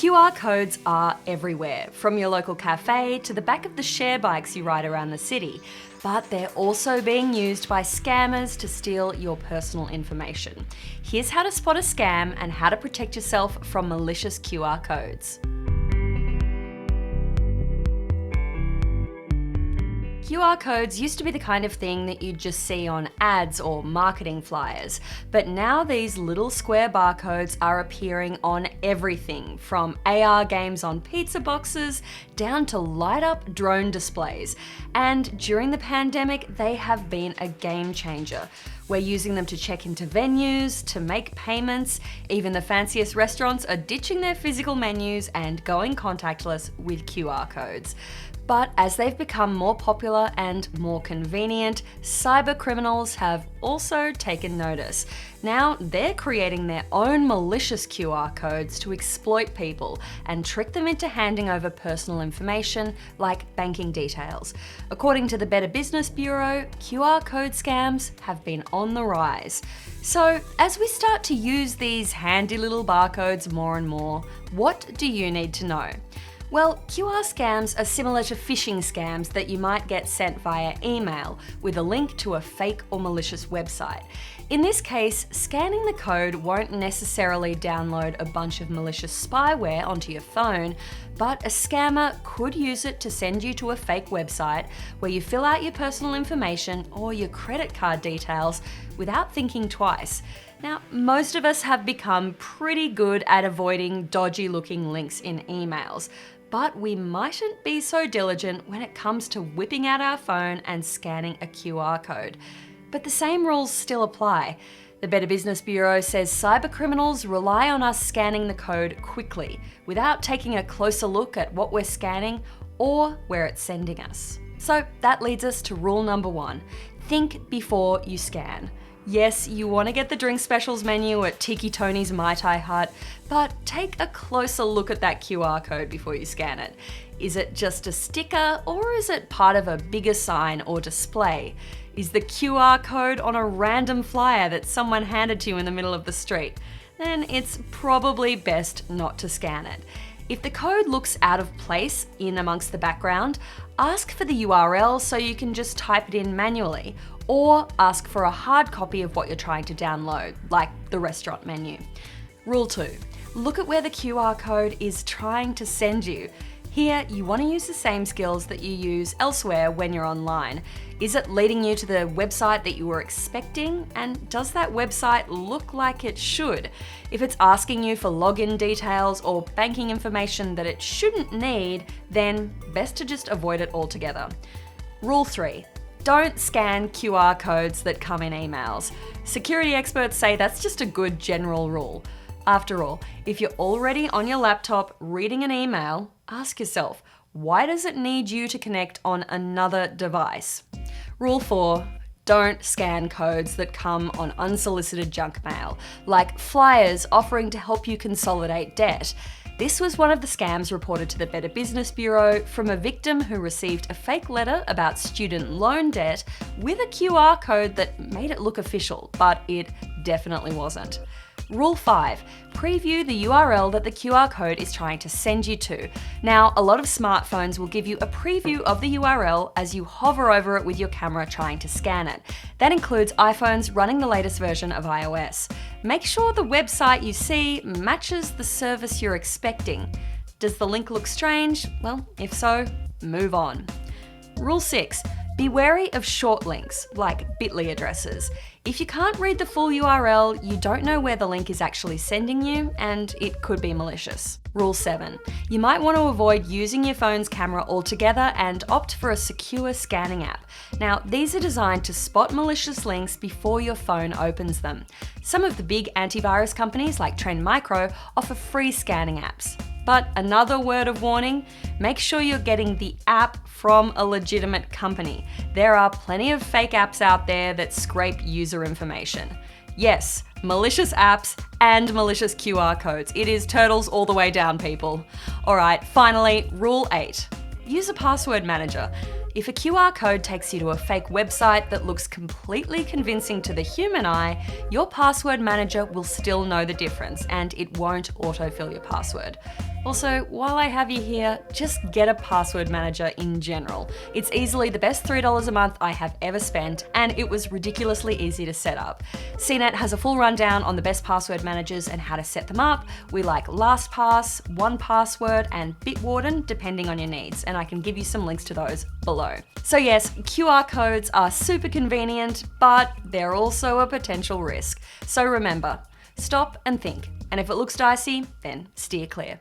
QR codes are everywhere, from your local cafe to the back of the share bikes you ride around the city. But they're also being used by scammers to steal your personal information. Here's how to spot a scam and how to protect yourself from malicious QR codes. QR codes used to be the kind of thing that you'd just see on ads or marketing flyers, but now these little square barcodes are appearing on everything, from AR games on pizza boxes down to light-up drone displays. And during the pandemic, they have been a game changer. We're using them to check into venues, to make payments. Even the fanciest restaurants are ditching their physical menus and going contactless with QR codes. But as they've become more popular and more convenient, cyber criminals have also taken notice. Now they're creating their own malicious QR codes to exploit people and trick them into handing over personal information like banking details. According to the Better Business Bureau, QR code scams have been on the rise. So as we start to use these handy little barcodes more and more, what do you need to know? Well, QR scams are similar to phishing scams that you might get sent via email with a link to a fake or malicious website. In this case, scanning the code won't necessarily download a bunch of malicious spyware onto your phone, but a scammer could use it to send you to a fake website where you fill out your personal information or your credit card details without thinking twice. Now, most of us have become pretty good at avoiding dodgy-looking links in emails, but we mightn't be so diligent when it comes to whipping out our phone and scanning a QR code. But the same rules still apply. The Better Business Bureau says cybercriminals rely on us scanning the code quickly, without taking a closer look at what we're scanning or where it's sending us. So that leads us to rule number 1. Think before you scan. Yes, you want to get the drink specials menu at Tiki Tony's Mai Tai Hut, but take a closer look at that QR code before you scan it. Is it just a sticker, or is it part of a bigger sign or display? Is the QR code on a random flyer that someone handed to you in the middle of the street? Then it's probably best not to scan it. If the code looks out of place in amongst the background, ask for the URL so you can just type it in manually, or ask for a hard copy of what you're trying to download, like the restaurant menu. Rule 2, look at where the QR code is trying to send you. Here, you want to use the same skills that you use elsewhere when you're online. Is it leading you to the website that you were expecting? And does that website look like it should? If it's asking you for login details or banking information that it shouldn't need, then best to just avoid it altogether. Rule 3, don't scan QR codes that come in emails. Security experts say that's just a good general rule. After all, if you're already on your laptop reading an email, ask yourself, why does it need you to connect on another device? Rule 4, don't scan codes that come on unsolicited junk mail, like flyers offering to help you consolidate debt. This was one of the scams reported to the Better Business Bureau from a victim who received a fake letter about student loan debt with a QR code that made it look official, but it definitely wasn't. Rule 5, preview the URL that the QR code is trying to send you to. Now, a lot of smartphones will give you a preview of the URL as you hover over it with your camera trying to scan it. That includes iPhones running the latest version of iOS. Make sure the website you see matches the service you're expecting. Does the link look strange? Well, if so, move on. Rule 6, be wary of short links, like bit.ly addresses. If you can't read the full URL, you don't know where the link is actually sending you, and it could be malicious. Rule 7. You might want to avoid using your phone's camera altogether and opt for a secure scanning app. Now, these are designed to spot malicious links before your phone opens them. Some of the big antivirus companies like Trend Micro offer free scanning apps. But another word of warning, make sure you're getting the app from a legitimate company. There are plenty of fake apps out there that scrape user information. Yes, malicious apps and malicious QR codes. It is turtles all the way down, people. All right, finally, rule 8. Use a password manager. If a QR code takes you to a fake website that looks completely convincing to the human eye, your password manager will still know the difference and it won't autofill your password. Also, while I have you here, just get a password manager in general. It's easily the best $3 a month I have ever spent, and it was ridiculously easy to set up. CNET has a full rundown on the best password managers and how to set them up. We like LastPass, 1Password, and Bitwarden, depending on your needs, and I can give you some links to those below. So yes, QR codes are super convenient, but they're also a potential risk. So remember, stop and think, and if it looks dicey, then steer clear.